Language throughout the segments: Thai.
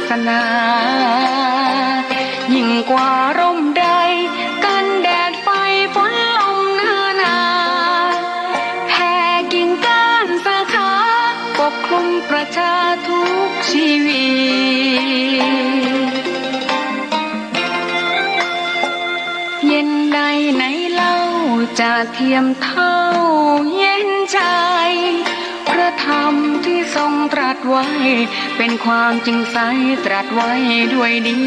สนายิ่งกว่าร่มใดกันแดดไฟฝนลมนาแผ่กิ่งก้านสาขาปกคลุมประชาทุกชีวิตเย็นใดไหนเล่าจะเทียมเท่าเย็นใจพระธรรมที่ทรงตรัสไว้เป็นความจริงใสตรัสไว้ด้วยดี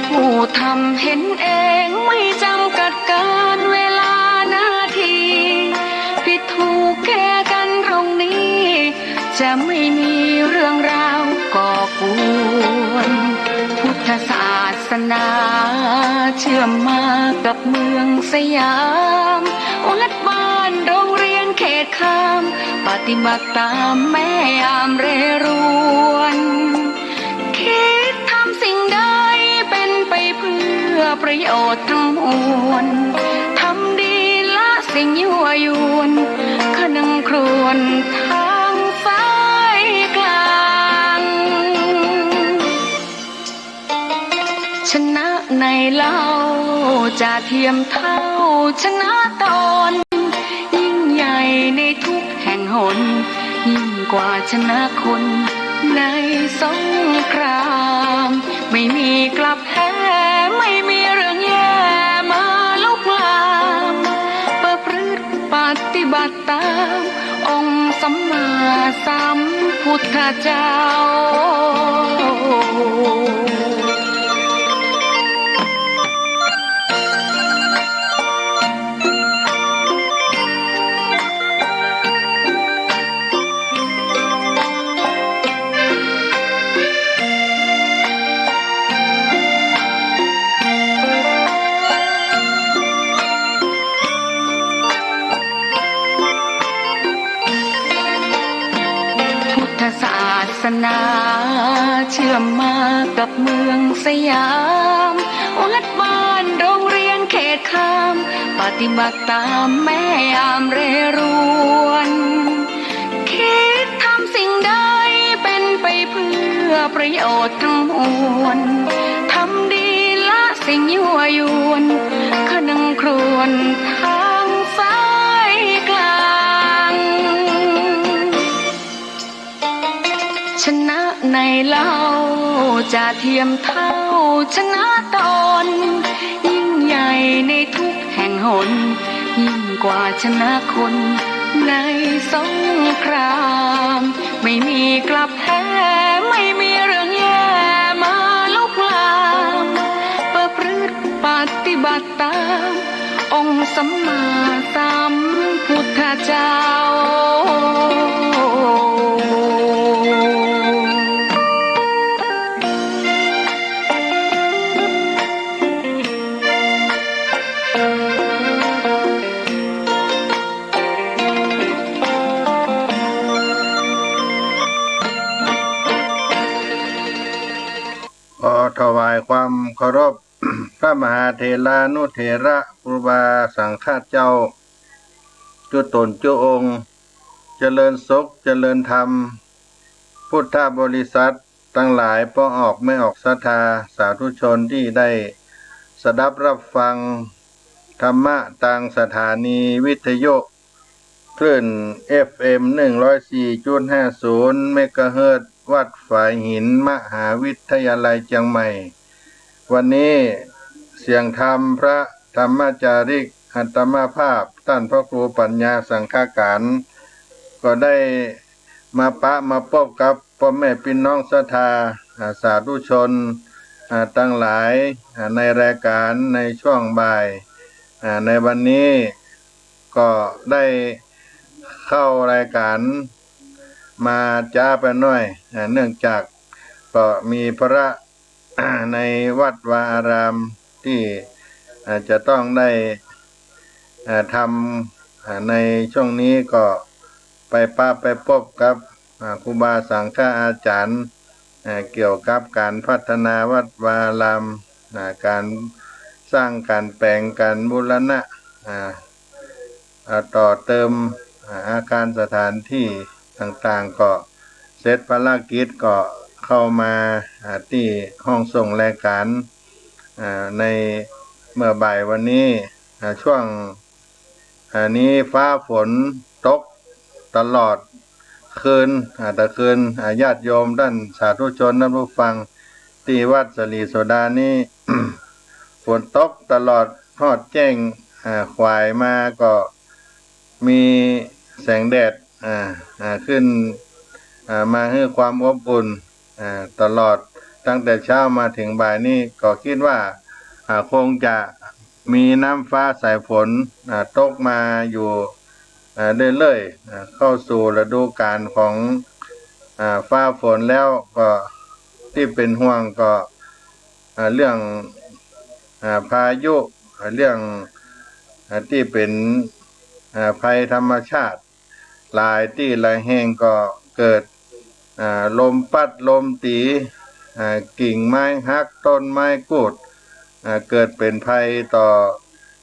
ผู้ทำเห็นเองไม่จำกัดการเวลานาทีผิดถูกแก้กันตรงนี้จะไม่มีเรื่องราวก่อกวนพุทธศาสนาเชื่อมมากับเมืองสยามวัดบ้านโรงเรียนเขตคามปฏิบัติตามแม่ยามเรรวนคิดทำสิ่งใดเป็นไปเพื่อประโยชน์ทั้งมวลทำดีละสิ่งยั่วยวนขนึงครวญทางสายกลางชนะในเล่าจะเทียมเท่าชนะตนยิ่งใหญ่ในทุกแห่งหนยิ่งกว่าชนะคนในสงครามไม่มีกลับแพ้ไม่มีเรื่องแย่มาลุกลามประพฤติปฏิบัติตามองค์สัมมาสัมพุทธเจ้าศาสนาเชื่อมมากับเมืองสยามวัดบ้านโรงเรียนเขตคามปฏิบัติตามแม่ยามเรรวนคิดทำสิ่งใดเป็นไปเพื่อประโยชน์ทั้งมวลทำดีละสิ่งยั่วยวนขนึงครวญทางสายกลางชนะในเล่าจะเทียมเท่าชนะตนยิ่งใหญ่ในทุกแห่งหนยิ่งกว่าชนะคนในสงครามไม่มีกลับแพ้ไม่มีเรื่องแย่มาลุกลามประพฤติปฏิบัติตามองค์สัมมาสัมพุทธเจ้าถวายความเคารพ พระมหาเถรานุเถระครูบาสังฆเจ้าจุตนจุองค์เจริญสุขเจริญธรรมพุทธบริษัททั้งหลายป้อออกไม่ออกศรัทธาสาธุชนที่ได้สดับรับฟังธรรมะทางสถานีวิทยุคลื่น FM 104.50 เมกะเฮิรตซ์วัดฝายหินมหาวิทยาลัยเชียงใหม่วันนี้เสียงธรรมพระธรรมจาริกอัตมาภาพท่านพระครูปัญญาสังฆการก็ได้มามาพบกับพ่อแม่พี่น้องศรัทธาสาธุชนทั้งหลายในรายการในช่วงบ่ายในวันนี้ก็ได้เข้ารายการมาจ้าไปหน่อยเนื่องจากก็มีพระ ในวัดวาอารามที่จะต้องได้ทำในช่วงนี้ก็ไปพบกับครูบาสังฆอาจารย์เกี่ยวกับการพัฒนาวัดวาอารามการสร้างการแปลงการบูรณะต่อเติมอาคารสถานที่ต่างๆก็เสร็จภารกิจก็ เข้ามาที่ห้องส่งรายการในเมื่อบ่ายวันนี้ช่วงนี้ฟ้าฝนตกตลอดคืนแต่คืนญาติโยมด้านสาธุชนท่านผู้ฟังที่วัดสลีโสดานี่ ฝนตกตลอดทอดแจ้งควายมาก็มีแสงแดดขึ้นมาให้ความอบอุ่นตลอดตั้งแต่เช้ามาถึงบ่ายนี้ก็คิดว่าคงจะมีน้ำฟ้าสายฝนตกมาอยู่เรื่อยๆเข้าสู่ฤดูกาลของฟ้าฝนแล้วก็ที่เป็นห่วงก็เรื่องพายุเรื่องที่เป็นภัยธรรมชาติหลายที่หลายแห่งก็เกิดลมพัดลมตีกิ่งไม้หักต้นไม้กุดเกิดเป็นภัยต่อ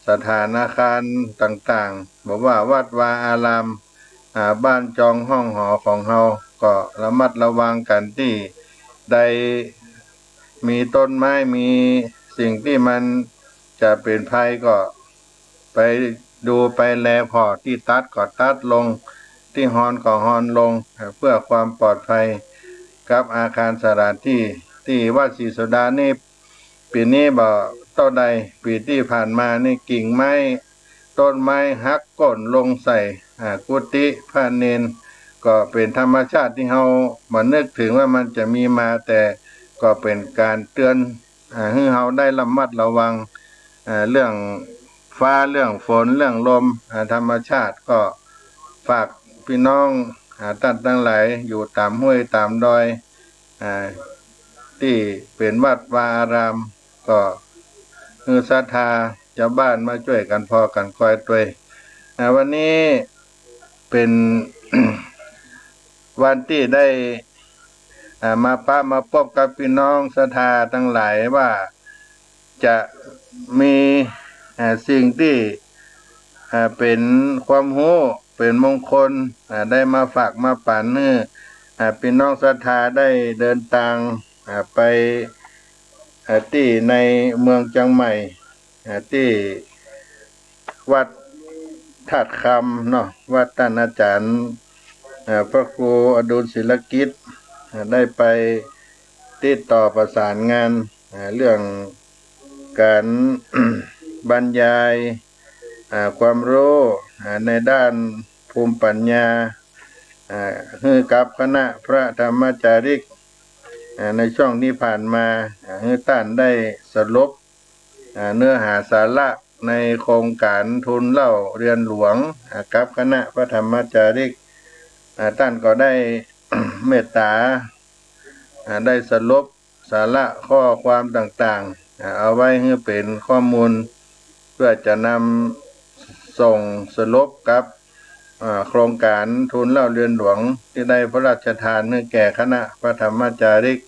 สถานอาคารต่างๆบอกว่าวัดวาอารามบ้านจองห้องหอของเฮาก็ระมัดระวังกันที่ใดมีต้นไม้มีสิ่งที่มันจะเป็นภัยก็ไปดูไปแลพอที่ตัดก็ตัดลงที่ฮอนก็ฮอนลงเพื่อความปลอดภัยกับอาคารสถานที่วัดศรีโสดานี่ปีนี้บ่ต้นใดปีที่ผ่านมานี่กิ่งไม้ต้นไม้หักก้นลงใส่กุฏิพระเนนก็เป็นธรรมชาติที่เฮาบ่นึกถึงว่ามันจะมีมาแต่ก็เป็นการเตือนให้เฮาได้ระมัดระวังเรื่องฟ้าเรื่องฝนเรื่องลมธรรมชาติก็ฝากพี่น้องท่านทั้งหลายอยู่ตามห้วยตามดอยที่เป็นวัดวาอารามก็คือศรัทธาชาวบ้านมาช่วยกันพอกันคอยตัววันนี้เป็น วันที่ได้มามาพบกับพี่น้องศรัทธาทั้งหลายว่าจะมีสิ่งที่เป็นความรู้เป็นมงคลได้มาฝากมาปั่นให้พี่น้องศรัทธาได้เดินทางไปที่ในเมืองเชียงใหม่ที่วัดธาตุคำเนาะวัดท่านอาจารย์พระครูอดุลศิลกิจได้ไปติดต่อประสานงานเรื่องการ บรรยายความรู้ในด้านภูมิปัญญาให้กับคณะพระธรรมจาริกในช่วงที่ผ่านมาให้ท่านได้สรุปเนื้อหาสาระในโครงการทุนเล่าเรียนหลวงกับคณะพระธรรมจาริกท่านก็ได้ เมตตาได้สรุปสาระข้อความต่างๆเอาไว้ให้เป็นข้อมูลเพื่อจะนำส่งสรุปกับโครงการทุนเล่าเรียนหลวงที่ได้พระราชทานให้แก่คณะพระธรรมจาริก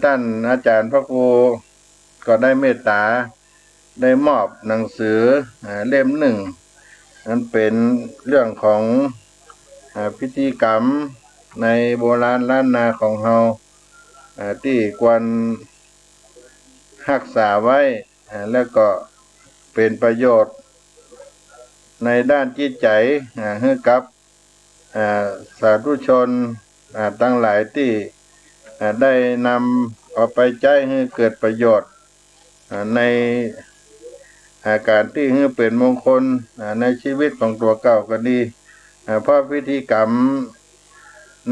ท่านอาจารย์พระครูก็ได้เมตตาได้มอบหนังสือเล่มหนึ่งนั้นเป็นเรื่องของพิธีกรรมในโบราณล้านนาของเฮาที่ควรรักษาไว้แล้วก็เป็นประโยชน์ในด้านจิตใจให้กับสาธุชนทั้งหลายที่ได้นำเอาไปใช้ให้เกิดประโยชน์ในอาการที่ให้เป็นมงคลในชีวิตของตัวเก่าก็ดีเพราะพิธีกรรม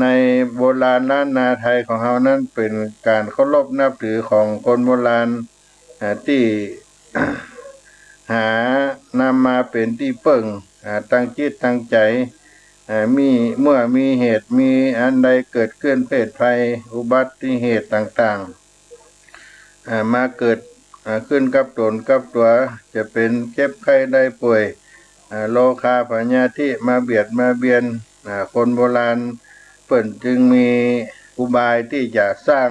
ในโบราณล้านนาไทยของเรานั้นเป็นการเคารพนับถือของคนโบราณที่ หานำมาเป็นที่เพิ่งตั้งจิตตั้งใจมีเมื่อมีเหตุมีอันใดเกิดขึ้นเพศภัยอุบัติเหตุต่างๆมาเกิดขึ้นกับตนกับตัวจะเป็นเจ็บไข้ได้ป่วยโลคาพยาธิมาเบียดมาเบียนคนโบราณเปิ่นจึงมีอุบายที่จะสร้า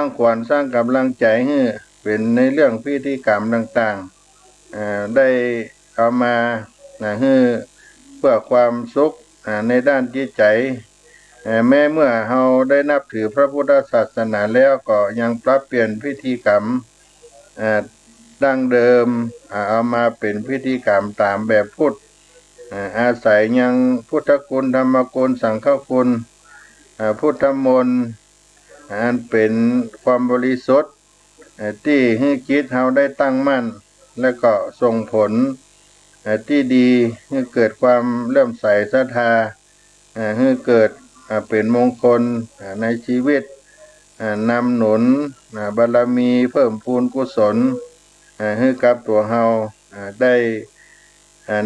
งขวัญสร้างกำลังใจให้เป็นในเรื่องพิธีกรรมต่างๆได้เอามาให้เพื่อความสุขในด้านจิตใจ แม้เมื่อเราได้นับถือพระพุทธศาสนาแล้วก็ยังปรับเปลี่ยนพิธีกรรมดั้งเดิมเอามาเป็นพิธีกรรมตามแบบพุทธอาศัยยังพุทธคุณธรรมคุณสังฆคุณพุทธมนต์อันเป็นความบริสุทธิ์ที่ให้จิตเราได้ตั้งมั่นและก็ส่งผลที่ดีให้เกิดความเลื่อมใสศรัทธาให้เกิดเป็นมงคลในชีวิตนำหนุนบารมีเพิ่มพูนกุศลให้กับตัวเราได้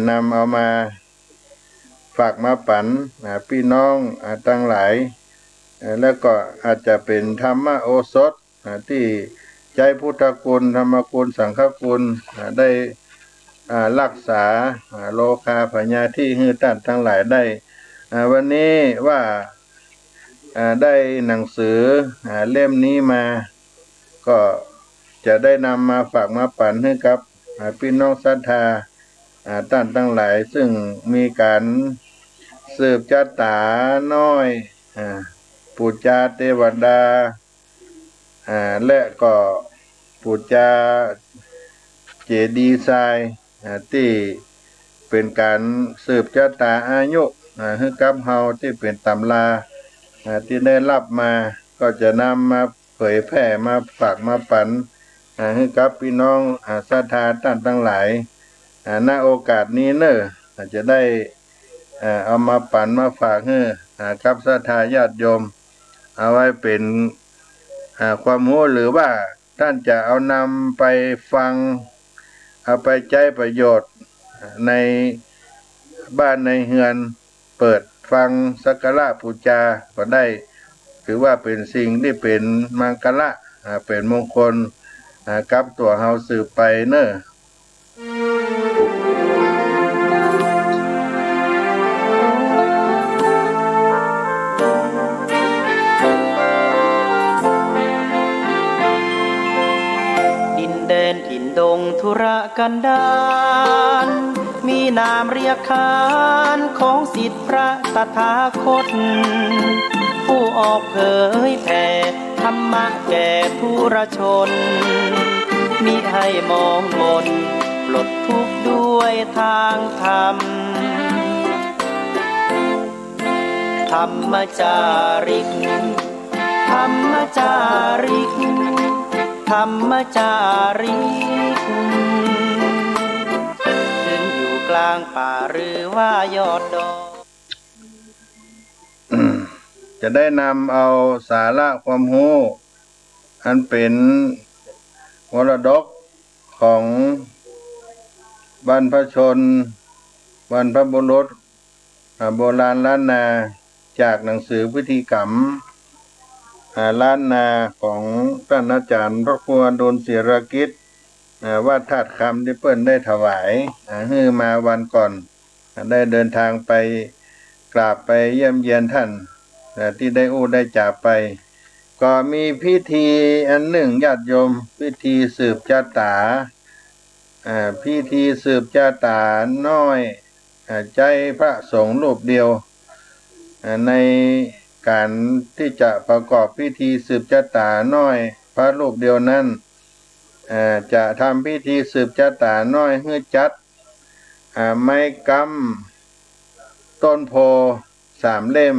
นำเอามาฝากมาปันพี่น้องทั้งหลายแล้วก็อาจจะเป็นธรรมโอสถที่ใจพุทธคุณธรรมคุณสังฆคุณได้รักษาโลคาพญาที่ให้ท่านทั้งหลายได้วันนี้ว่าได้หนังสือเล่มนี้มาก็จะได้นำมาฝากมาปันให้กับพี่น้องศรัทธาท่านทั้งหลายซึ่งมีการสืบชะตาน้อยปูจาเทวดาและก็ปูจาเจดีย์ทรายที่เป็นการสืบชะตาอายุให้กับเฮาที่เป็นตำราที่ได้รับมาก็จะนำมาเผยแพร่มาฝากมาปันให้กับพี่น้องศรัทธาท่านทั้งหลายณโอกาสนี้เนอะจะได้เอามาปันมาฝากให้กับศรัทธาญาติโยมเอาไว้เป็นความรู้หรือว่าท่านจะเอานำไปฟังเอาไปใช้ประโยชน์ในบ้านในเฮือนเปิดฟังสักการะบูชาก็ได้ถือว่าเป็นสิ่งที่เป็นมังคละเป็นมงคลกับตัวเฮาสืบไปเนอะถิ่นดงธุรกันดารมีนามเรียกขานของศิษย์พระตถาคตผู้ออกเผยแผ่ธรรมะแก่ผู้รชนมิให้มองมนปลดทุกข์ด้วยทางธรรมธรรมจาริกธรรมจาริกธรรมจาริกถึงอยู่กลางป่าหรือว่ายอดดอยจะได้นำเอาสาระความรู้อันเป็นมรดกของบรรพชนบรรพบุรุษโบราณล้านนาจากหนังสือพิธีกรรมล้านนาของท่านอาจารย์พระครูอดุลศิรกิจว่าธาตุคำที่เปิ้นได้ถวายให้มาวันก่อนได้เดินทางไปกราบไปเยี่ยมเยียนท่านที่ได้ได้จากไปก็มีพิธีอันหนึ่งญาติโยมพิธีสืบชะตาพิธีสืบชะตาน้อยใจพระสงฆ์รูปเดียวในการที่จะประกอบพิธีสืบชะตาน้อยพระรูปเดียวนั้นจะทำพิธีสืบชะตาน้อยให้จัดไม้กำต้นโพ3 เล่ม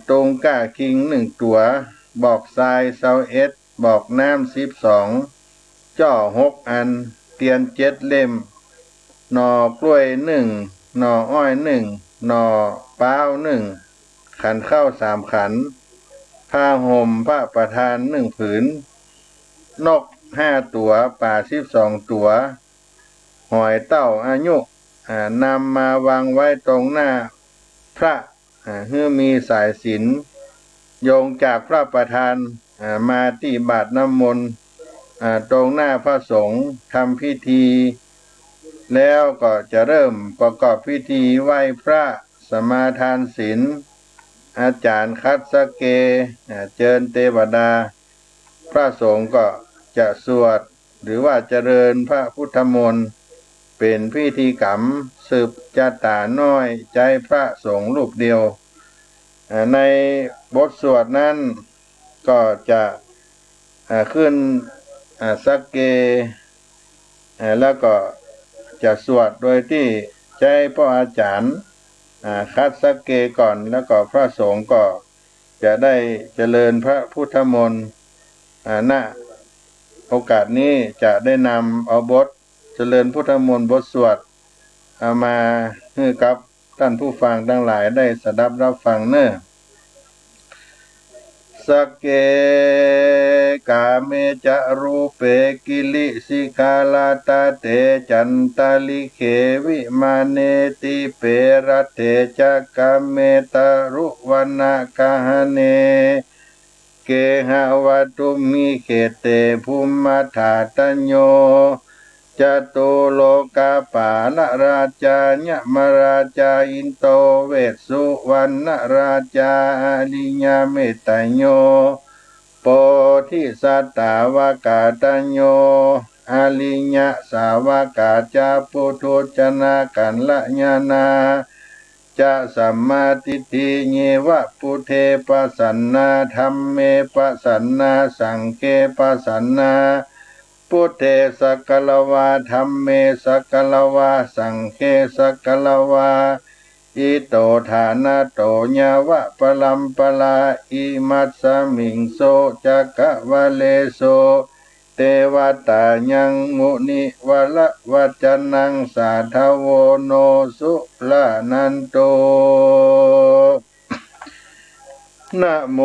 ตรงก้าคิง1 ตัวบอกทราย21บอกน้ำ12จ่อ6 อันเตียน7 เล่มหน่อกล้วย1หน่ออ้อย1หน่อเป้า1ขันข้าว3 ขันผ้าห่มพระประธาน1 ผืนนก5 ตัวป่า12 ตัวหอยเต้าอายุนำมาวางไว้ตรงหน้าพระเพื่อมีสายสิญจน์โยงจากพระประธานมาที่บาทน้ำมนต์ตรงหน้าพระสงฆ์ทำพิธีแล้วก็จะเริ่มประกอบพิธีไหว้พระสมาทานศีลอาจารย์คัตสเกเจิญเทวดาพระสงฆ์ก็จะสวดหรือว่าเจริญพระพุทธมนต์เป็นพิธีกรรมสืบชะตาน้อยใจพระสงฆ์รูปเดียว ในบทสวดนั้นก็จะขึ้นสักเกแล้วก็จะสวดโดยที่ใช้พระอาจารย์คัดสักเกก่อนแล้วก็พระสงฆ์ก็จะได้เจริญพระพุทธมนต์ณโอกาสนี้จะได้นำเอาบทเจริญพุทธมนต์บทสวดเอามาให้กับท่านผู้ฟังทั้งหลายได้สดับรับฟังเน้อสักเกกาเมจะรูเปกิลิสิกาลาตาเตจันตาลิเขวิมาเนติเปรเตจักกเมตารุวันนากาเนเกหาวัตุมิเขเตภูมิธาตัญโยจตุโลกาปาลราชาญมราชาอินโตเวสสุวรรณราชาอลิญาเมตตโยโปธิสัตตาวกาตัญโยอลิญะสาวกาจาปุถุชนะกันละญาณาจะสัมมาทิฏฐิเยวะปุเทปัสสันนาธัมเมปัสสันนาสังเฆปัสสันนาพุทเทสักกลวาธัมเมสักกลวาสังเฆสักกลวาอิโตฐานะโตญาวะปลัมปลาอิมัสสมิงโสจักกะวะเลโสเทวตายังมุนิวะละวัจนังสาทโวโนสุลานันโตนะโม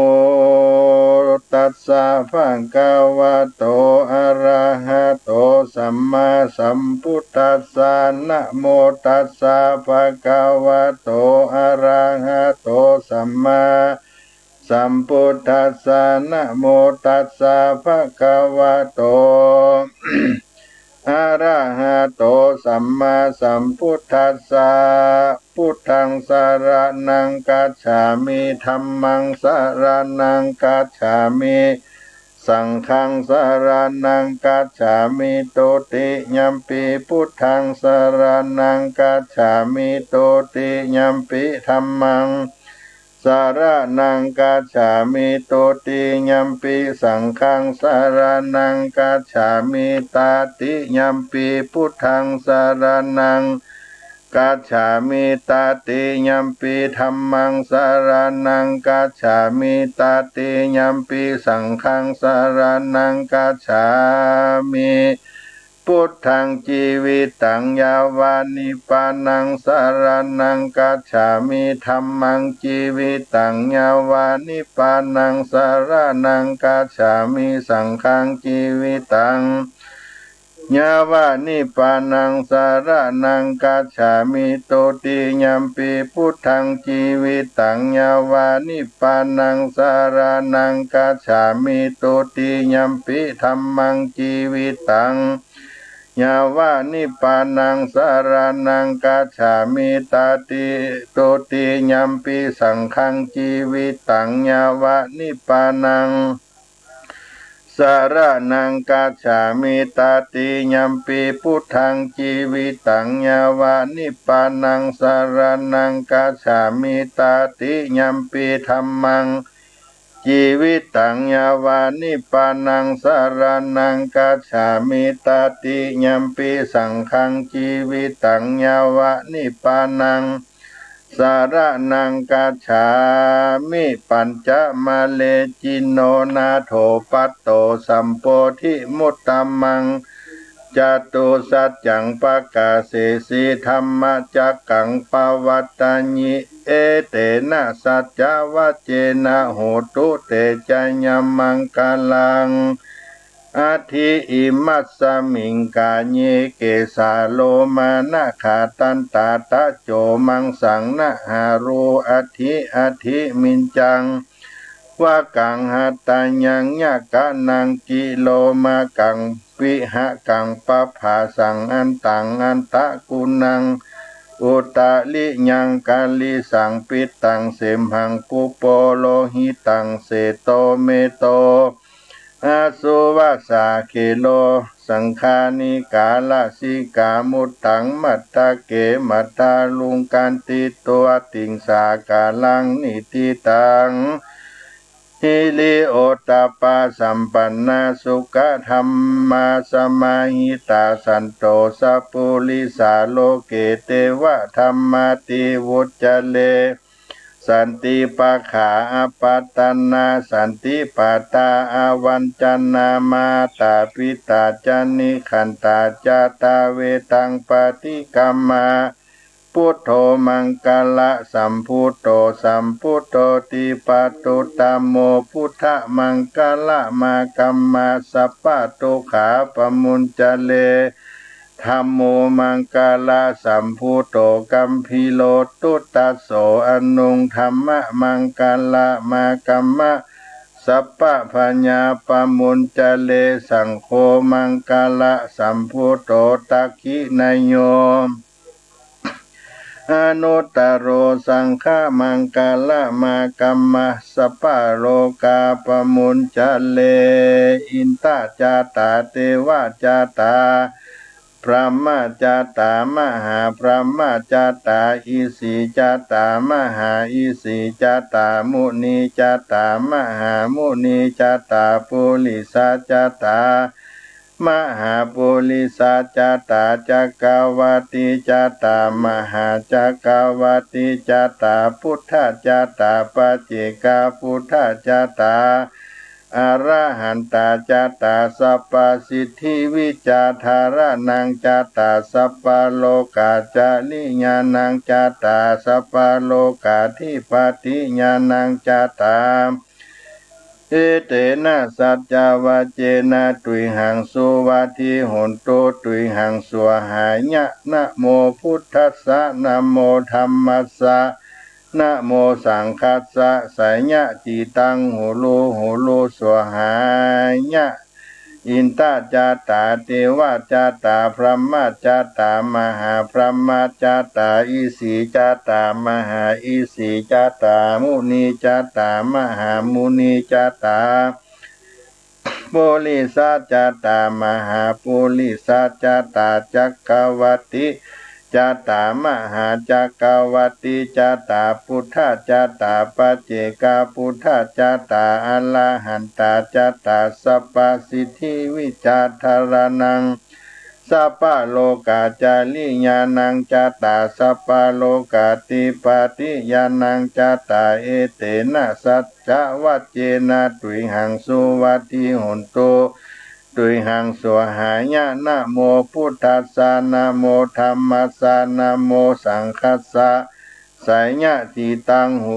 ตัสสะภะคะวะโตอะระหะโตสัมมาสัมพุทธัสสะนะโมตัสสะภะคะวะโตอะระหะโตสัมมาสัมพุทธัสสะนะโมตัสสะภะคะวะโต อะระหะโตสัมมาสัมพุทธัสสะพุทธังสรณังกัจฉามิธัมมังสรณังกัจฉามิสังฆังสรณังกัจฉามิตุติยัมปิพุทธังสรณังกัจฉามิตุติยัมปิธัมมังสารนังกัจฉามิตุติยัมปิสังฆังสารนังกัจฉามิตาติยัมปิพุทธังสารนังกัจฉามิตาติยัมปิธัมมังสารนังกัจฉามิตาติยัมปิสังฆังสารนังกัจฉามิพุทธังชีวิตังยาวานิปานังสารนังกัจฉามิธัมมังชีวิตังยาวานิปานังสารนังกัจฉามิสังฆังชีวิตังยาวานิปานังสารนังกัจฉามิตุติยัมปิพุทธังชีวิตังยาวานิปานังสารนังกัจฉามิตุติยัมปิธัมมังชีวิตังยาวานิปานังสารนังกัจฉามิตาติตุติยัมปิสังฆังชีวิตังยาวานิปานังสารนังกัจฉามิตาติยัมปิพุทธังชีวิตังยาวานิปานังสารนังกัจฉามิตาติยัมปิธัมมังชีวิตังยาวานิปานังสารนังกัจฉามิตาติยัมปิสังฆังชีวิตังยาวานิปานังสารนังกัจฉามิปัญจมาเลจิโนนาโถปัตโตสัมโพธิมุตตมังจตุสัจจังปะกาเสสีธรรมจักกังปวัตตัญญิเอเตนะสัจจวัจเจนะโหตุเตจัญญมังกาลังอาทิอิมัสสมิงกาเยเกสาโลมานะขาตันตาตะโจมังสังนะหารูอาทิมินจังวะกังหัตตัญญังยะกะนังกิโลมากังวิหะกังปะภาสังอันตังอันตะกุนังอุตะลิยังกาลิสังปิตังเสมหังกุโปโลหิตังเสโตเมโตอาสุวาสาเคโล สังฆานิกาลสิกามุตตังมัตตะเกมัตตาลุงกันติตัวติงสากาลังนิติตังฮิลิโอตาปาสัมปันนาสุขธรรมาสมาหิตาสันโตสัพพุลิสาโลเกเตวะธรรมาติวุจจเลสันติปะขาอปัตตนาสันติปัตตาอาวันจันนามาตาปิตาจันนิขันตาจาตาเวตังปฏิกัมมาพุทโธมังกละสัมพุทโธสัมพุทโธติปัตตุตมโมพุทธมังกละมากัมมาสัพพะโตขาปมุญจเลธัมโมมังกละสัมพุทโธกัมพิโลตุตัสโสอนุงธัมมะมังกละมากัมมะสัพพะปัญญาปมุญจเลสังโฆมังกละสัมพุทโธตักขินายโยอนุตตโรสังฆมังกละมากัมมะสัพพะโลกาปมุญจเลอินตาจาตาเทวะจาตาพระมจาตามหาพระมจาตาอิสิจาตามหาอิสิจาตามุนีจาตามหามุนีจาตาปุริสาจาตามหาปุริสาจาตาจักรวติจาตามหาจักรวติจาตาพุทธจาตาปัจเจกพุทธจาตาอรหันตาจาตาสัพพสิทธิวิจาธารนังจาตาสัพพโลกาจาลิญาณังจาตาสัพพโลกาธิปติญาณังจาตาเอเตนะสัจจาวาเจนะตุยหังสุวัติโหนโตตุยหังสวหายะนะโมพุทธัสสะนะโมธัมมัสสะนะโมสังคัสสะไสยะจิตังโหโลสวหายะอินตาจาตาเทวจาตาพระมจาตามหาพระมจาตาอิสิจาตามหาอิสิจาตามุนีจาตามหามุนีจาตาปุริสาจาตามหาปุริสาจาตาจักรวติจาตามหาจักรวติจาตาพุทธจาตาปัจเจกพุทธจาตาอรหันตาจาตาสัพพสิทธิวิจาธารนังสัพพะโลกาจาลิญาณังจาตาสัพพะโลกาติปติญาณังจาตาเอเตนะสัจจวัจเจนะตุยหังสุวัติโหนโตตุยหังสวหายะนะโมพุทธัสสะนะโมธัมมัสสะนะโมสังคัสสะไสยะจิตังหู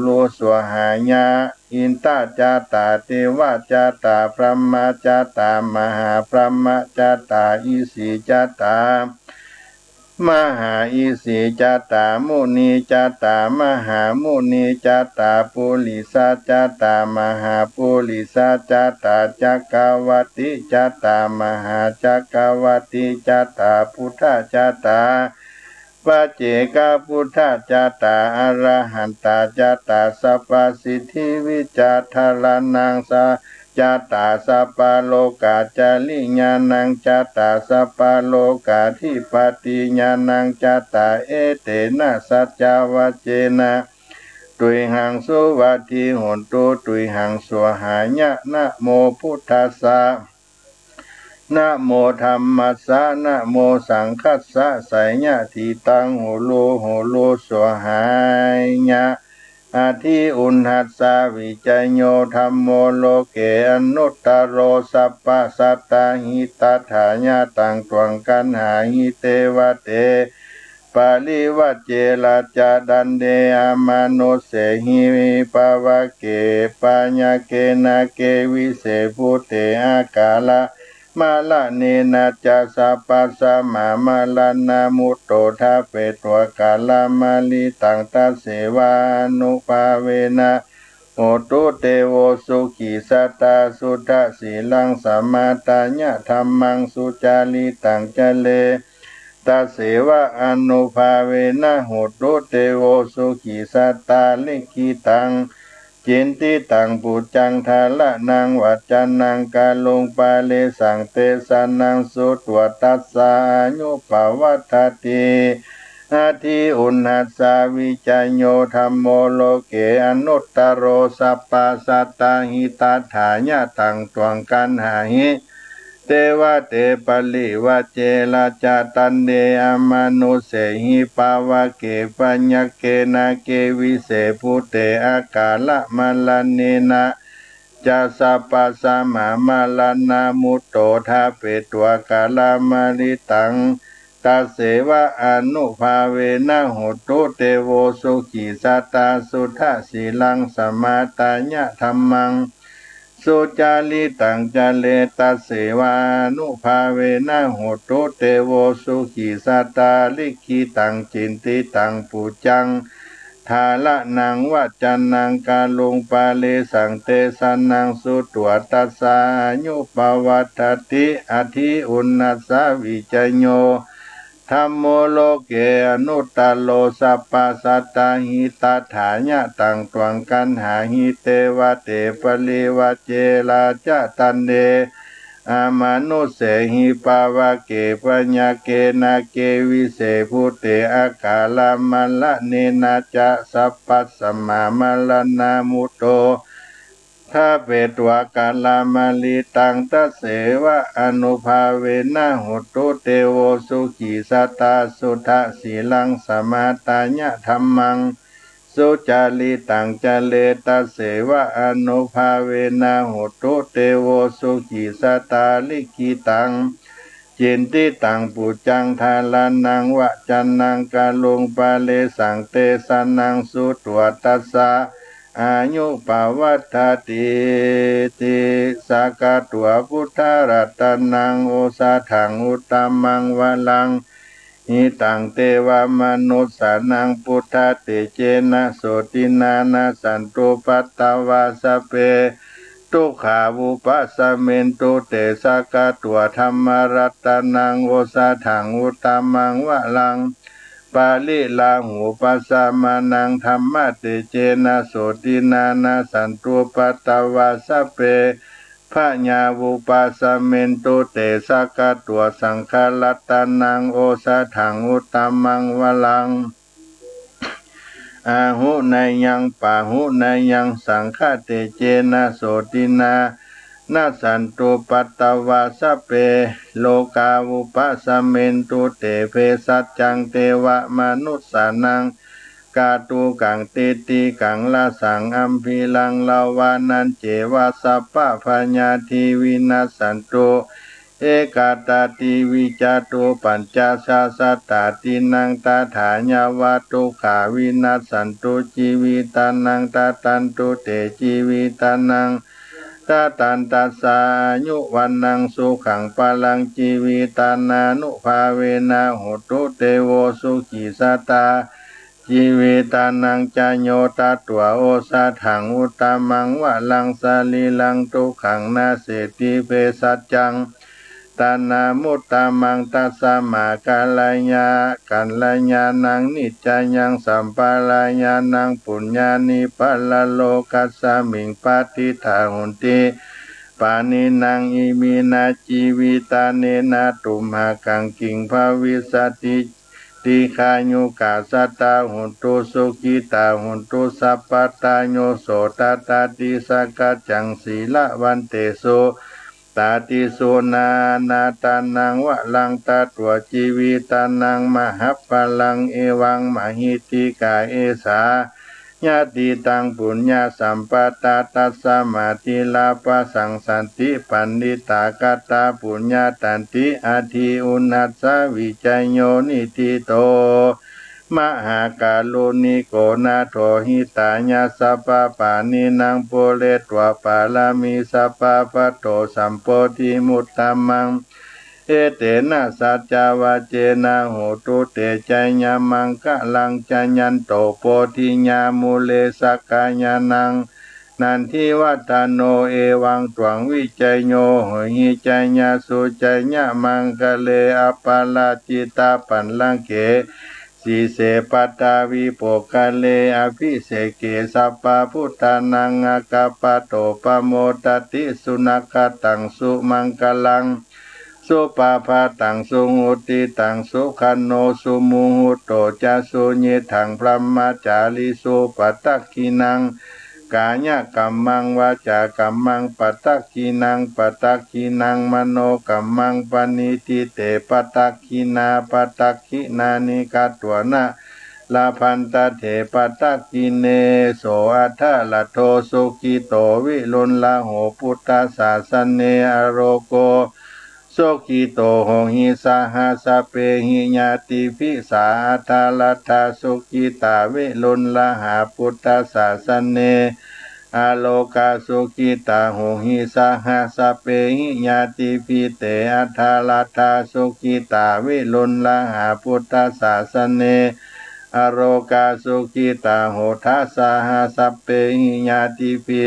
ลูสวหายะอินตาจาตาเทวจาตาพระมจาตามหาพระมจาตาอิสิจาตามหาอิสิจาตามุนีจาตามหามุนีจาตาปุริสาจาตามหาปุริสาจาตาจักรวติจาตามหาจักรวติจาตาพุทธจาตาปัจเจกพุทธจาตาอรหันตาจาตาสัพพสิทธิวิจาธารนังสาจาตาสัพพโลกาจาลิญาณังจาตาสัพพโลกาธิปติญาณังจาตาเอเตนะสัจจาวาเจนะตุยหังสุวัติโหนโตตุยหังสวหายะนะโมพุทธัสสะนะโมธัมมัสสะนะโมสังคัสสะไสยะทิตังโหโลสวหายะอาทิอุณหัสสะวิจัยโยธัมโมโลเกอนุตตโรสัพพสัตตาหิตัฏฐาญาตังตวังกันหาหิเตวะเตปาลิวัจเจลาจาดันเดอามาโนเสหิปาวะเกปัญญเกนะเกวิเสภูเตอากาละมาลาเนนะจัสสะปัสสะมามาลานามุตโตทาเปตวกาลามาลิตังตัสเสวานุภาเวนะโหตุเตโวสุขีสัตตาสุทธสีลังสัมมาตาญะธัมมังสุจาริตังจะเลตัสเสวะอนุภาเวนะโหตุเตโวสุขีสัตตาลิขิตัง จินติตังปุจจังทาละนางวัจจานังกาลงปาเลสังเตสานังสุตวตัสสายุปวัฏติอาทิอุณหัสสาวิจายโยธัมโมโลเกอนุตตโรสัพพะสัตตาหิตาถาญะตังตวงกันหาหิเตวะเตปลิวะเจลาจาตันเดอมนุเสหิปาวะเกปัญญเกนะเกวิเสภูเตอากาละมะลเนนะจะสัพพะสมามะลนามุตโตทาเปตัวกาลามะริตังตาเสวะอนุภาเวนะโหตุเตโวสุขิสัตตาสุทธสีลังสมาตาญะธัมมังสุจาริตังจาเลตัสเสวานุภาเวนะโหตุเตโวสุขิสัตตาลิขิตังจินติตังปุจจังทาละนังวัจจันนังกาลงปาเลสังเตสันนังสุตวตัสสายุปวัฏติอธิอุณนัสสาวิจโยธัมโมโลเกอนุตตโลสัพพะสัตตาหิตาถาญะตังตวังกันหาหิเตวะเตปลิวะเจลาจตันเดอามานุเสหิปาวะเกปัญญเกนะเกวิเสภูเตอากาลามัลละเนนะจะสัพพัสสมมามัลลนามุตโตถ้าเปตัวกาลามาลิตังตัสเสวะอนุภาเวนะโหตุเตโวสุขีสัตตาสุทธสีลังสมาตาญะธัมมังสุจาริตังจาเลตัสเสวะอนุภาเวนะโหตุเตโวสุขีสัตตาลิขิตังจินติตังปุจจังทาลานังวะจันนังกาลงปาเลสังเตสันนังสุตวตัสสะอายุปวัฏติติสักตัวพุทธรัตนังโอสาถังอุตตมังวลังหิตังเตวมนุสสานังพุทธเตเจนะโสตินานาสันตุปัตตวาสเปทุกขาวุปัสสะเมนตุเตสักตัวธรรมรัตนังโอสาถังอุตตมังวลังปาลิลาหูปัสสะมานังธรรมะเตเจนะโสตินานาสันตุปัตตวาสเปพะญาวุปัสสะเมนตุเตสักตัวสังฆรัตนังโอสาถังอุตตมังวลังอาหุนายังปะหุนายังสังฆเตเจนะโสตินานาสันตุปัตตวาสเปโลกาวุปัสสะเมนตุเตเภสัจจังเทวมนุสสานังกาตุกังเตติกังลาสังอัมพิลังลาวานันเจวะสัพพะพญาทีวินัสสันตุเอกาตาติวิจาตุปัญจชาสตาตินังตาถาญาวาตุขาวินัสสันตุจีวิตานังตาตันตุเตจีวิตานังตาตันตัสสายุวันนังสุขังปาลังจีวิตานานุภาเวนะโหตุเตโวสุขีสัตตาจีวิตานังจายโยตัตัวโอสาถังอุตตมังวะลังสาลีลังทุกขังนาเสติเภสัจจังตานามุตตมังตัสสะมากาลายากัลยานังนิจจายังสัมปาลายานังปุญญานิปัลลโลกัสสมิงปาติทาหุนติปานินังอิมินาจีวิตาเนนะตุมหากังกิงภาวิสติติขายุกาสตาหุนตุสุขิตาหุนตุสัพพตาโยโสตตาติสกัจจังศีละวันเตโสตาติโสนานาตานังวะลังตาตัวจีวิตานังมหัปปะลังเอวังมหิติกาเอสาญาติตังปุญญาสัมปตาตัสสะมาติลาภสังสันติปันนิตากตาปุญญาตันติอาทิอุณัสสวิจัยโยนิติโตมหากาลุนิโกนาโทหิตาญาสัพพปานินังโปเลตวปาลามิสัพพปะโตสัมโพธิมุตตมังเอเตนะสัจจาวาเจนะโหตุเตจัยญามังคะลังจัญญันโตโพธิญามุเลสักกายานังนันทิวัตโนเอวังตวังวิจัยโยหิจัยญาสุจัยญามังคะเลอปาลาจิตาปันลังเก สีเสปัตตาวิโปกะเลอภิเสเกสัพพะพุทธานังอากาปโตปโมตติสุนักตังสุมังคลังสุปาภาตังสุหุติตังสุขันโนสุมุหุโตจะสุญญถังพระมจาริสุปัตตกินังกายกัมมังวาจากัมมังปัตตกินังปัตตกินังมโนกัมมังปณิทิเตปัตตกินาปัตตกินานิกัตวนะลาพันตเถปัตตกิเนโสอัฏฐลัทโทสุกิโตวิลุลลาโหพุทธศาสเนอโรโกโสกิโตโหหิสหสเปหิญาติภิสาอัฏฐลัทธาสุกิตาวิลุลลาหาพุทธศาสเนอาโลกาสุกิตาโหหิสหสเปหิญาติภิเตอัฏฐลัทธาสุกิตาวิลุลลาหาพุทธศาสเนอโรกาสุกิตาโหทัสสะหาสัพเปหิญาติภิ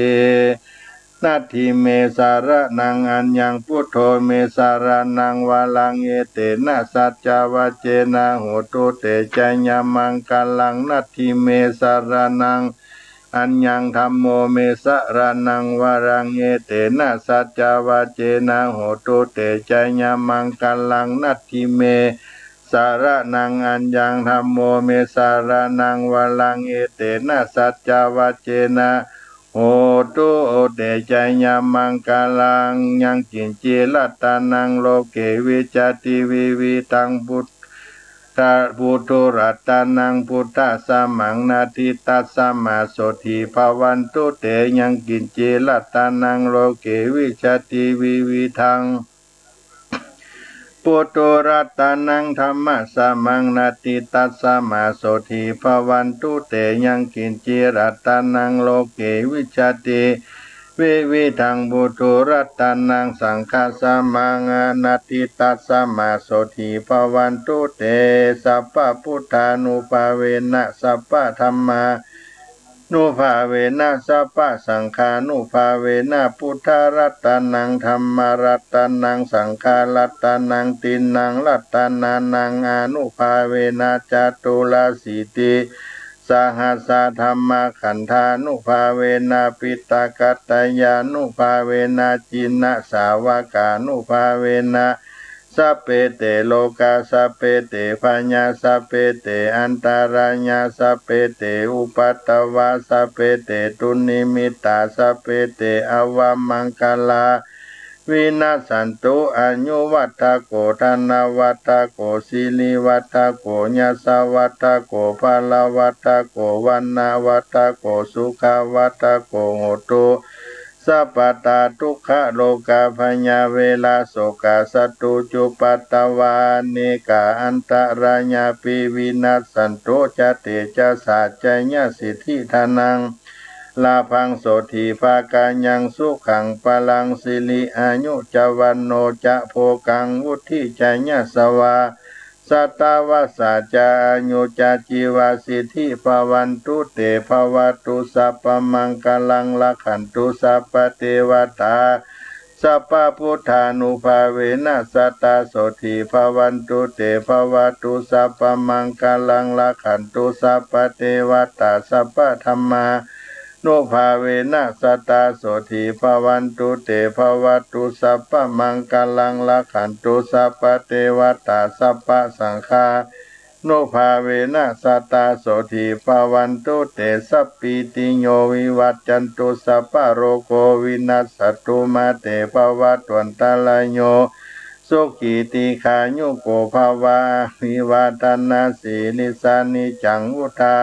นาทิเมสารนังอัญญังพุทโธเมสารนังวาลังเอเตนะสัจจวเจนะโหตุเตจัญญมังกัลลังนาทิเมสารนังอัญญังธัมโมเมสารนังวาลังเอเตนะสัจจวเจนะโหตุเตจัญญมังกัลลังนาทิเมสารนังอัญญังธัมโมเมสารนังวาลังเอเตนะสัจจวเจนะโหตุเตจัญญมังกาลังยังกินจิรัตานังโลเกวิจติวิวิตังพุทธะพุทโธรัตานังพุทธะสมังนาทิตัสสะมาโสทิภวันตุเตยังกินจิรัตานังโลเกวิจติวิวิทังปุตโตรัตานังธรรมะสมังนาติตัสสะมาโสทิภวันตุเตยังกินจิรัตานังโลเกวิจติวิวิทังปุตโตรัตานังสังฆสมังนาติตัสสะมาโสทิภวันตุเตสัพพะพุทธานุภาเวนะสัพพะธัมมานุภาเวนะสัพพะสังฆานุภาเวนะพุทธรัตานังธัมมารัตานังสังฆารัตานังตินังรัตานานังอนุภาเวนะจตุลาสีติสหัสสะธัมมาขันธานุภาเวนะปิตากัตตยานุภาเวนะจินนะสาวกานุภาเวนะสัพเพเตโลกาสัพเพเตปัญญาสัพเพเตอันตารายาสัพเพเตอุปัตตวาสัพเพเตตุนิมิตาสัพเพเตอวามังคลาวินาสันตุอัญญวัฏโกธนวัฏโกสิลิวัฏโกญาสวัฏโกภาลวัฏโกวันนาวัฏโกสุขวัฏโกโหตุสัพพตาทุกขโลกาพญาเวลาโสกาสตุจุปัตตวานิกาอันตรายาปิวินัสสันโตจเตจะสัจจญาสิทธิธานังลาพังโสธีภาการยังสุขังปลังสิริอายุจวันโนจะโภกังวุธิจัญญสวาสัตตวาสาจายุจาจิวาสิทธิภวันตุเตภวตุสัพพมังคลังละขันตุสัพพเทวตาสัพพพุทธานุภาเวนะสัตตาโสธีภวันตุเตภวตุสัพพมังคลังละขันตุสัพพเทวตาสัพพธัมมานุภาเวนะสัตตาโสธีภวันตุเตภวตุสัพพมังคลังละขันตุสัพพเทวตาสัพพสังฆานุภาเวนะสัตตาโสธีภวันตุเตสัพพิติโยวิวัจจันตุสัพพโรโควินัสสตุมาเตภวัตวันตาลายโยสุขีติขายุโกภวาวิวัฒนาสีลิสานิจังวุธา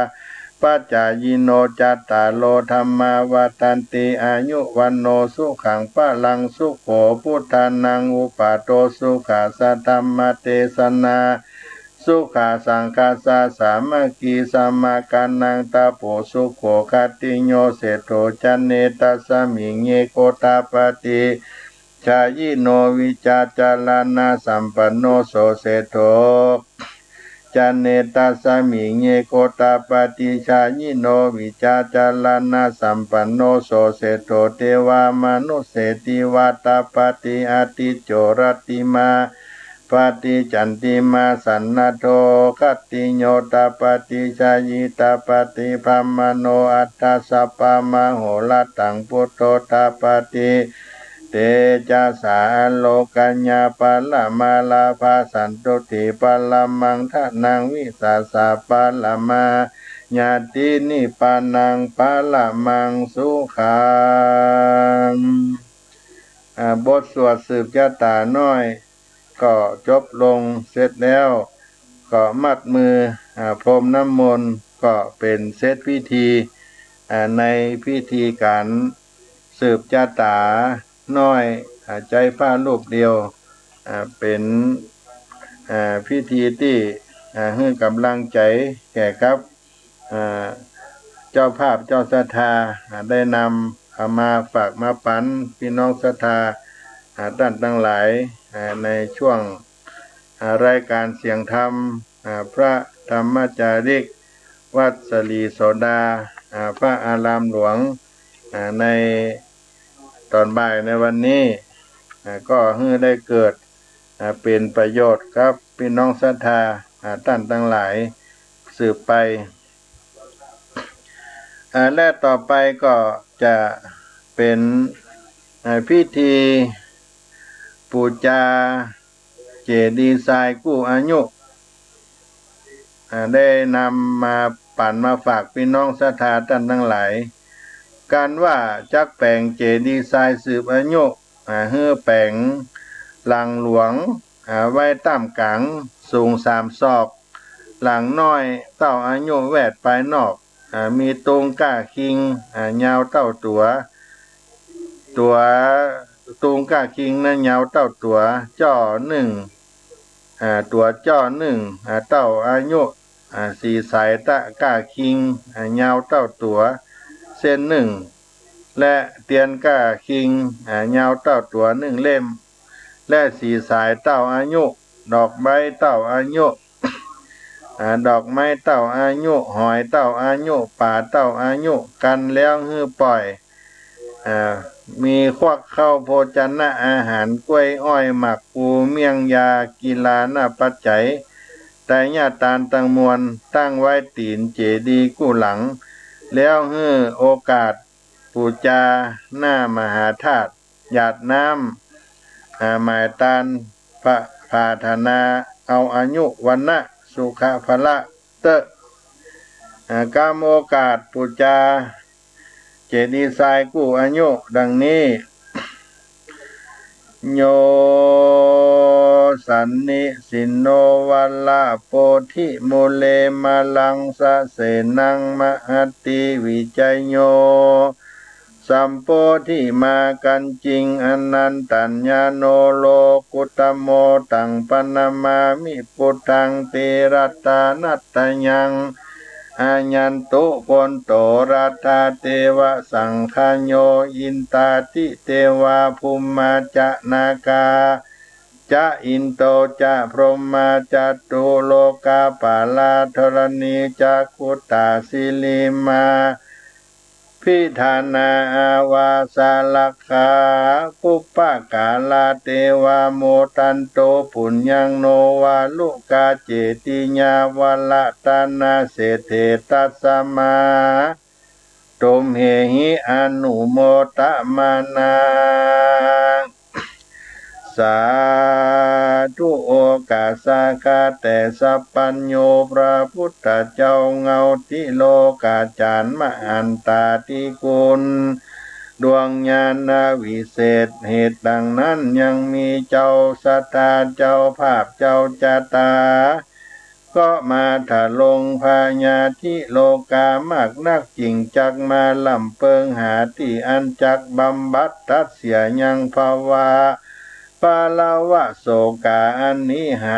ปัจจายิโนจัตตาโลธรรมาวัตันติอายุวันโนสุขังปะลังสุโขพุทธานังอุปาโตสุขาสัทธัมมเตสนาสุขาสังคาสาสามัคคีสัมมากันังตาโปสุโขคติโยเสโทจันเนตัสสมิงเยโกตาปติชายิโนวิจาจารณาสัมปันโนโสเสโทจันเนตัสสมิงเยโกตาปติชายิโนวิจาจารณาสัมปันโนโสเสโทเทวามนุเสติวาตาปติอาติโจรติมาภ ปฏิจันติมาสันนโทคัตติโยตปฏิชายิตปฏิพัมมโนอัตถสัพพะมโหรตังพุทโธตปฏิเตจาสาโลกัญญาปัลละมาลาภาสันตุติปัลละมังทะนังวิสาสะปัลละมาญาตินิปานังปัลละมังสุขังบทสวดสืบชะตาน้อยก็จบลงเสร็จแล้วก็มัดมือพรมน้ำมนต์ก็เป็นเสร็จพิธีในพิธีการสืบชะตาน้อยใจผ้ารูปเดียวเป็นพิธีที่ให้กำลังใจแก่ครับเจ้าภาพเจ้าศรัทธาได้นำเอามาฝากมาปันพี่น้องศรัทธาท่านทั้งหลายในช่วงรายการเสียงธรรมพระธรรมจาริกวัดสลีโสดาพระอารามหลวงในตอนบ่ายในวันนี้ก็ให้ได้เกิดเป็นประโยชน์ครับพี่น้องศรัทธาท่านทั้งหลายสืบไปและต่อไปก็จะเป็นพิธีปูจาเจดีย์ทรายกู้อายุได้นำมาปั่นมาฝากพี่น้องศรัทธาท่านทั้งหลายการว่าจักแปลงเจดีย์ทรายสืบอายุเฮือแปลงหลังหลวงไว้ต่ำกลางสูง3 ศอกหลังน้อยเต้าอายุแวดภายนอกมีตรงก้าคิงยาวเต้าตัวตรงก้าคิงนั้นยาวเต้าตัวจ่อ1ตัวจ่อ1เต้าอายุ4 สายตะก้าคิงยาวเต้าตัวเส้น1และเตียนก้าคิงยาวเต้าตัว1 เล่มและ4 สายเต้าอายุดอกใบเต้าอายุดอกไม้เต้าอายุหอยเต้าอายุป่าเต้าอายุกันแล้วฮื้อปล่อยมีควักเข้าโภชนะอาหารกล้วยอ้อยหมักปูเมี่ยงยากีฬาหน้าปัจจัยแต่ญาตานตังมวลตั้งไว้ตีนเจดีย์กู้หลังแล้วฮื้อโอกาสปูจาหน้ามหาธาตุหยาดน้ำหมายตานพระพาธนาเอาอายุวันนะสุขภละเตะกามโอกาสปูจาเจดีย์ทรายกู้อายุดังนี้โยสันนิสินโนวัลละโพธิโมเลมาลังสะเสนังมหัตติวิจัยโยสัมโพธิมากันจริงอนันตัญญาโนโลกุตโมตังปนามามิปุตังเตรัตตานัตตยังอายันตุโคนโตรัตตาเทวะสังฆโยอินตาติเทวาภูมาจะนาคาจะอินโตจะพรหมาจะตุโลกาปาลาธรณีจะคุตตาสิลิมาพิธานาอาวาสาลคาปุปปะกาลาเทวาโมตันโตปุญญังโนวาลุกาเจติญาวละตานาเสเทตัสสมาตมเหหิอนุโมตะมานาสาธุโอกาสากาแต่สัพพัญโยพระพุทธเจ้าเงาทิโลกาจารย์มหันตาธิคุณดวงญาณวิเศษเหตุดังนั้นยังมีเจ้าสตาเจ้าภาพเจ้าจตาก็มาถลงพญาธิโลกามากนักจริงจักมาลำเปิงหาที่อันจักบำบัดทัดเสียยังภาวาปาลาวะโศกาอันนี้หา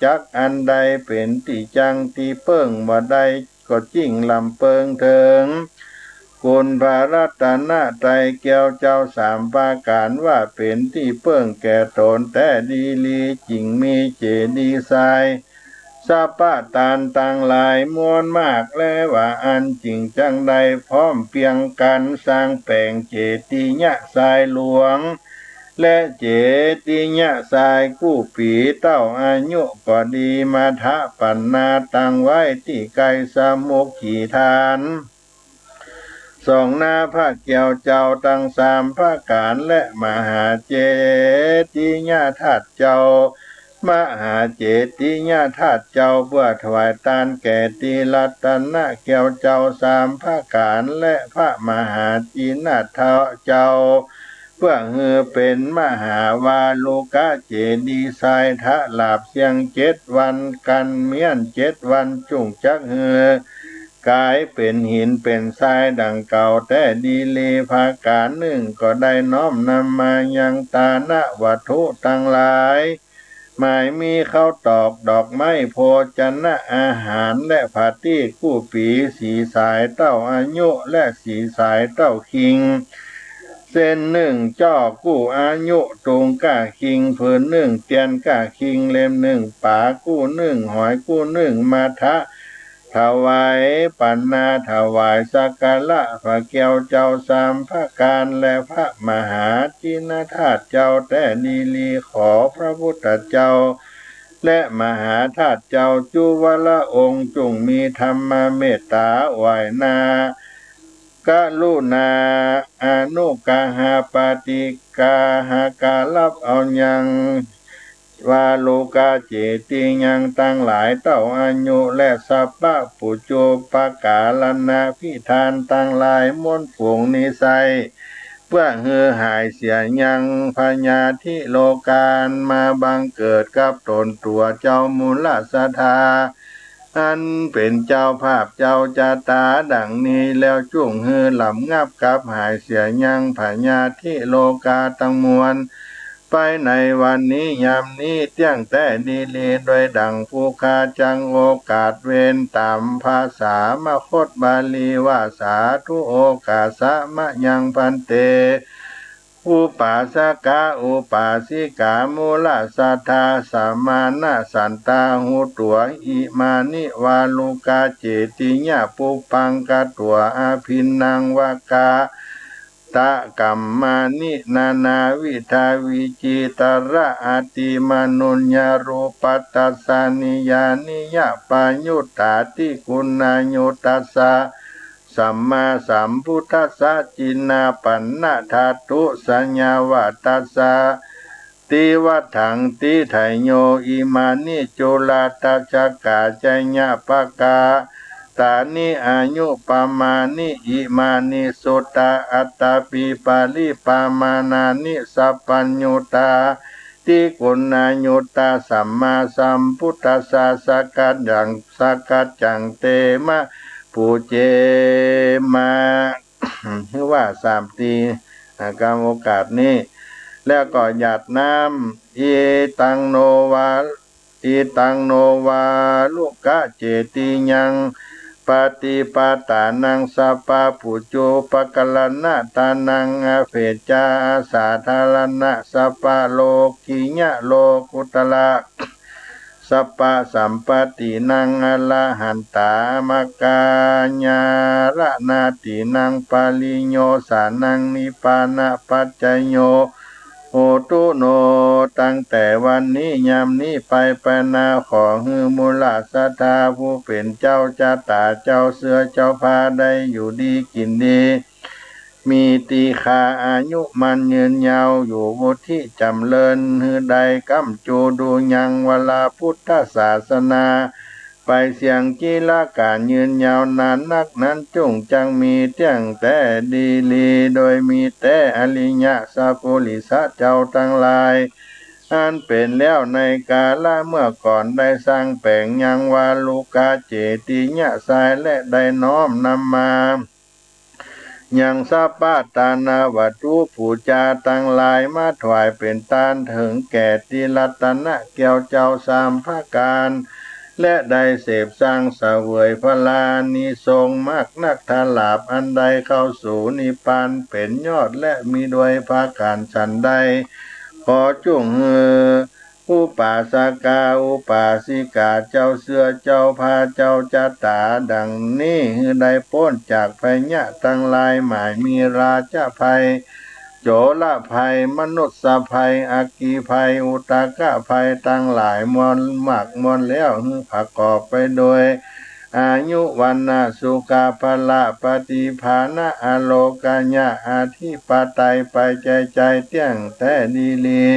จักอันใดเป็นที่จังที่เปิ้งบ่ได้ก็จริงลำเปิงเถิงคุณพระรัตนตรัยแก้วเจ้า3 ประการว่าเป็นที่เปิ้งแก่ตนแต่ดีลีจริงมีเจดีย์ทรายสัพพะตานต่างหลายมวลมากและว่าอันจริงจังใดพร้อมเพียงกันสร้างแปลงเจดีย์ทรายหลวง และเจติญะสายกู้ปีเต้าอายุก็ดีมาทะปันนาตั้งไว้ที่ไกลสมุขขีทานสองหน้าพระเกี่ยวเจ้าตั้งสามพระการและมหาเจติญาธาตุเจ้ามหาเจติญาธาตุเจ้าเพื่อถวายทานแก่ตีรัตนะเกี่ยวเจ้าสามพระการและพระมหาจีนาถเจ้าเพื่อเฮือเป็นมหาวาลุกะเจดีไซทะลาบเสียง7 วันกันเมียน7 วันจุ่งจักเฮือกายเป็นหินเป็นทรายดังเก่าแต่ดีเลภาการหนึ่งก็ได้น้อมนำมายังตานะวัตถุตั้งหลายหมายมีข้าวตอกดอกไม้โภชนะอาหารและผัดที่กู้ปีสีสายเต้าอายุและสีสายเต้าคิงเส้นหนึ่งจ่อกู้อายุตรงก้าคิงผืนหนึ่งเตียนก้าคิงเล่มหนึ่งป่ากู้หนึ่งหอยกู้หนึ่งมาทะถวายปัณนาถวายสักการะพระแก้วเจ้าสามพระการและพระมหาจินธาตุเจ้าแต่ดีลีขอพระพุทธเจ้าและมหาธาตุเจ้าจุวละองค์จงมีธรรมเมตตาไหวนากรุณาอนุกาหาปฏิกาหากาลับเอายังวาโลกาเจติยังตั้งหลายเต้าอายุและสัพพะปุจโจปกาลนาพิธานตั้งหลายมนต์ฝูงนิสัยเพื่อเฮือหายเสียยังพญาธิโลกานมาบังเกิดกับตนตัวเจ้ามูลสธาอันเป็นเจ้าภาพเจ้าจาตาดังนี้แล้วจุ่งฮือหลำงับกับหายเสียยังพญาธิโลกาตั้งมวลไปในวันนี้ยามนี้เที่ยงแต่ดีลีโดยดังผู้คาจังโอกาสเวนตามภาษามคตบาลีว่าสาธุโอกาสมะยังพันเตอุปาสกาอุปาสิกามูลสัทธาสามานะสันตาหูตัวอิมานิวาลุกาเจติญะปุปังกตัวอาภินนังวากาตะกัมมานินานาวิทาวิจิตระอาติมนุญญารูปัตตสานิยานิยะปายุตตาติคุณายุตตัสสะสัมมาสัมพุทธัสสะจินาปันนะธาตุสัญญาวัตตัสสะติวัฏังติไถโยอิมานิจุลาตัจจกาจญะปะกาตานิอายุปามานิอิมานิสุตตาอัตตาปิปาลิปามานานิสัพพัญญูตาติกุณายุตตาสัมมาสัมพุทธัสสะสกัดจังสกัดจังเตมะปูเจมาคือว่า3 ตีกรรมโอกาสนี้แล้วก็หยาดน้ำอีตังโนวาลูกะเจติยังปฏิปตานังสัพพะปุจโจปกลนะตานังอเภจาสาธารณะสัพพะโลกิญะโลกุตละสัพพะสัมปตินังอรหันตามกาญาระนาตินังปาลิโยสานังนิปานะปัจจโยโอตุโนตั้งแต่วันนี้ยามนี้ไปนาขอฮือมูลสัทธาผู้เป็นเจ้าจาตาเจ้าเสือเจ้าพาได้อยู่ดีกินดีมีตีคาอายุมันยืนยาวอยู่วุฒิจำเริญฮือใดกำจูดูยังเวลาพุทธศาสนาไปเสียงจีละการยืนยาวนานนักนั้นจงจังมีเที่ยงแต่ดีลีโดยมีแต่อริยสัพพุริสเจ้าทั้งหลายอันเป็นแล้วในกาลเมื่อก่อนได้สร้างแปลงยังวาลุกาเจติญะสายและได้น้อมนำมายังสัพพะตานาวัตถุปูจาตั้งหลายมาถวายเป็นทานถึงแก่ติรัตนะแก้วเจ้าสามพระการและได้เสพสร้างเสวยพลานิสงส์มากนักทาลาบอันใดเข้าสู่นิพพานเป็นยอดและมีด้วยภาการฉันใดขอจุงอุปาสกาอุปาสิกาเจ้าเสือเจ้าพาเจ้าจาตาดังนี้ได้พ้นจากภัยยะทั้งหลายหมายมีราชภัย โจรภัยมนุษย์ภัยอากีภัยอุตากะภัยตั้งหลายมวลมากมวลแล้วประกอบไปโดยอายุวันนาสุขาภละปฏิภาณะอโลกัญญาอาทิปไตยไปใจเตี้ยงแต่ดีลี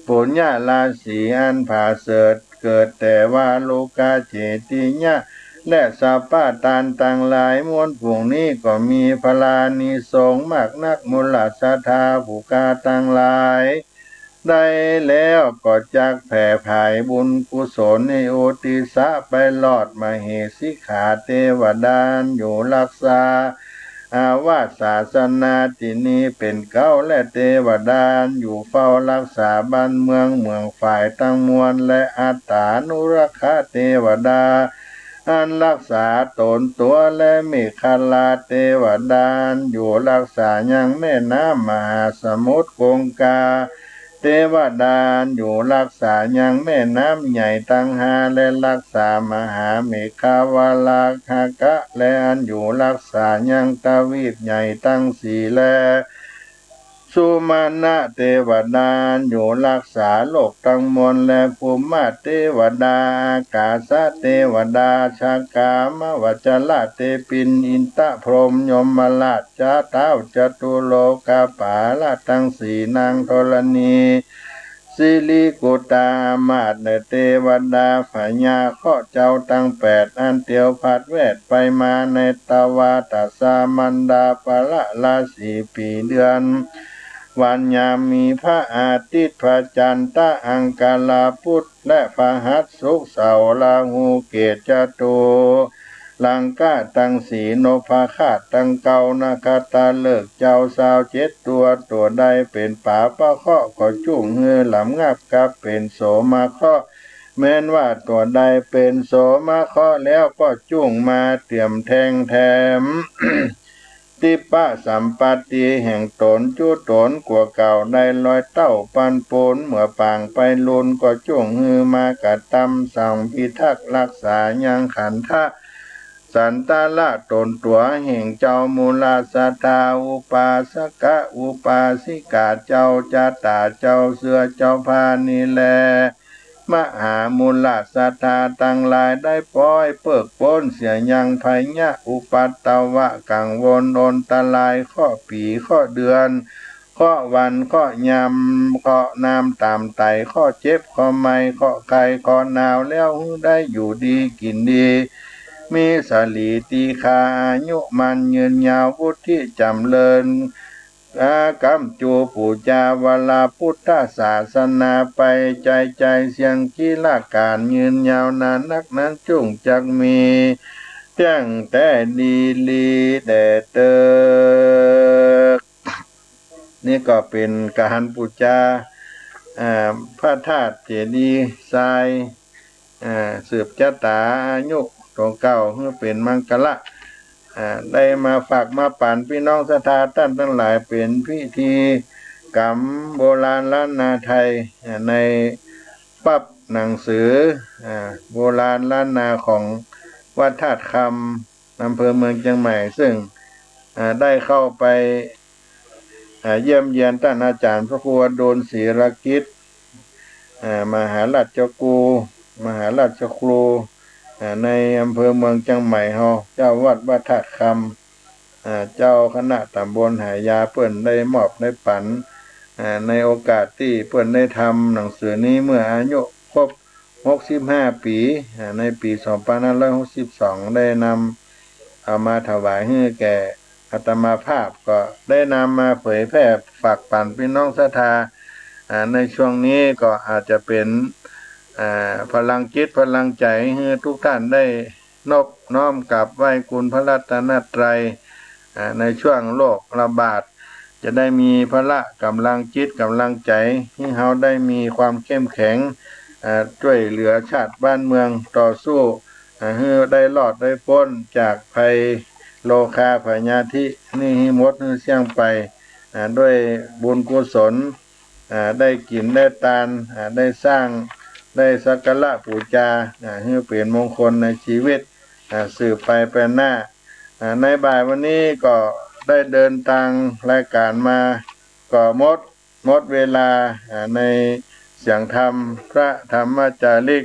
ปุญญาราศีอันผาเสริฐเกิดแต่ว่าโลกาเจติญะและสัพพะตานต่างหลายมวลผงนี้ก็มีพลานิสงส์มากนักมูลศรัทธาผู้กาต่างหลายได้แล้วก็จักแผ่ภายบุญกุศลในโอติสะไปลอดมเหสิขาเทวดานอยู่รักษาอาวาสศาสนาที่นี้เป็นเก้าและเทวดานอยู่เฝ้ารักษาบ้านเมืองฝ่ายตั้งมวลและอัตตานุรักขเทวดาอันรักษาตนตัวและมีคาลาเทวดานอยู่รักษายังแม่น้ำมหาสมุทรคงคาเทวดานอยู่รักษายังแม่น้ำใหญ่ตั้งห้าและรักษามหาเมฆาวาลาคากะและอันอยู่รักษายังตาวีปใหญ่ตั้งสี่และสุมาณะเทวดาอยู่รักษาโลกทั้งมวลและภูมิเทวดากาสเทวดาชากามวัจละเทปินอินทพรหมยมราชจาเท้าจตุโลกาปาลทั้งสี่นางธรณีสิริกุตามาตเทวดาพญาข้อเจ้าตั้ง8อันเตียวพัดแวดไปมาในตวาตสามันดาปละราศีปีเดือนวันยามมีพระอาทิตย์พระจันทร์ตะอังคาราพุธและพระหัสศุกร์เสาร์ราหูเกตจตุลังกาตังสีโนภาคาตังเกานาคาตาเลิกเจ้าสาว7ตัวใดเป็นป่าปะเคาะก็จุ่งเฮือหลำงับกับเป็นโสมาเคาะแม้นว่าตัวใดเป็นโสมาเคาะแล้วก็จุ่งมาเตรียมแทงแถม ติปะสัมปติแห่งตนจูตนกว่าเก่าได้ลอยเต้าปันปนเมื่อปางไปลุนก็จุ่งฮือมากะตำสั่งพิทักษ์รักษายังขันธะสันตาละตนตัวแห่งเจ้ามูลาสตาอุปาสกะอุปาสิกาเจ้าจาตาเจ้าเสือเจ้าพานิแลมหามูลศรัทธาตั้งหลายได้ปล่อยเพิกพ้นเสียยังไพญะอุปัตตวะกังวลโอนตะลายข้อปีข้อเดือนข้อวันข้อยำข้อนามตามไตข้อเจ็บข้อไม่ข้อไข้ข้อหนาวแล้วได้อยู่ดีกินดีมีสลีตีคาอายุมันยืนยาวพุทธิจำเริญกัมจูปูจาวลาพุทธศาสนาไปใจเสียงกีฬาการยืนยาวนานนักนั้นจุ่งจักมีเที่ยงแต่ดีลีแดเตกนี่ก็เป็นการปูจาพระธาตุเจดีย์ทรายสืบชะตาอายุของเก่าเพื่อเป็นมังกละได้มาฝากมาปั่นพี่น้องศรัทธาท่านทั้งหลายเป็นพิธีกรรมโบราณล้านนาไทยในปับหนังสือโบราณล้านนาของวัดธาตุคำอำเภอเมืองเชียงใหม่ซึ่งได้เข้าไปเยี่ยมเยียนท่านอาจารย์พระครูอดุลศรีรกิจมหาราชกูมหาราชครูในอำเภอเมืองเชียงใหม่เฮาเจ้าวัดธาตุคำเจ้าคณะตำบลหายาเปิ้นได้มอบได้ปันในโอกาสที่เปิ้นได้ทำหนังสือนี้เมื่ออายุครบ65 ปีในปี2562ได้นำเอามาถวายให้แก่อาตมาภาพก็ได้นำมาเผยแพร่ฝากปันพี่น้องศรัทธาในช่วงนี้ก็อาจจะเป็นพลังจิตพลังใจให้ทุกท่านได้นอบน้อมกราบไหว้คุณพระรัตนตรัยในช่วงโรคระบาดจะได้มีพละกำลังจิตกำลังใจให้เราได้มีความเข้มแข็งช่วยเหลือชาติบ้านเมืองต่อสู้ให้ได้รอดได้พ้นจากภัยโลคาพยาธินี่ให้หมดเสี่ยงไปด้วยบุญกุศลได้กินได้ทานได้สร้างได้สักการะบูชาให้เป็นมงคลในชีวิตสืบไปหน้าในบ่ายวันนี้ก็ได้เดินทางรายการมาก็ ก็หมดเวลาในเสียงธรรมพระธรรมจาริก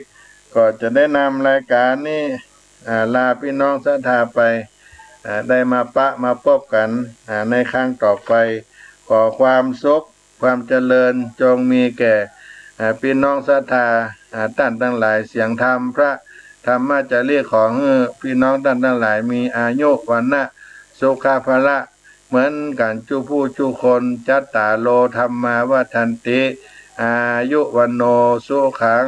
ก็จะได้นำรายการนี้ลาพี่น้องศรัทธาไปได้มามาพบกันในครั้งต่อไปขอความสุขความเจริญจงมีแก่พี่น้องศรัทธาท่านทั้งหลายเสียงธรรมพระธรรมจาริกของพี่น้องท่านทั้งหลายมีอายุวันนะสุขภาละเหมือนกันจุผู้จุคนจัตตาโลธรรมาวัฏันติอายุวันโนสุขัง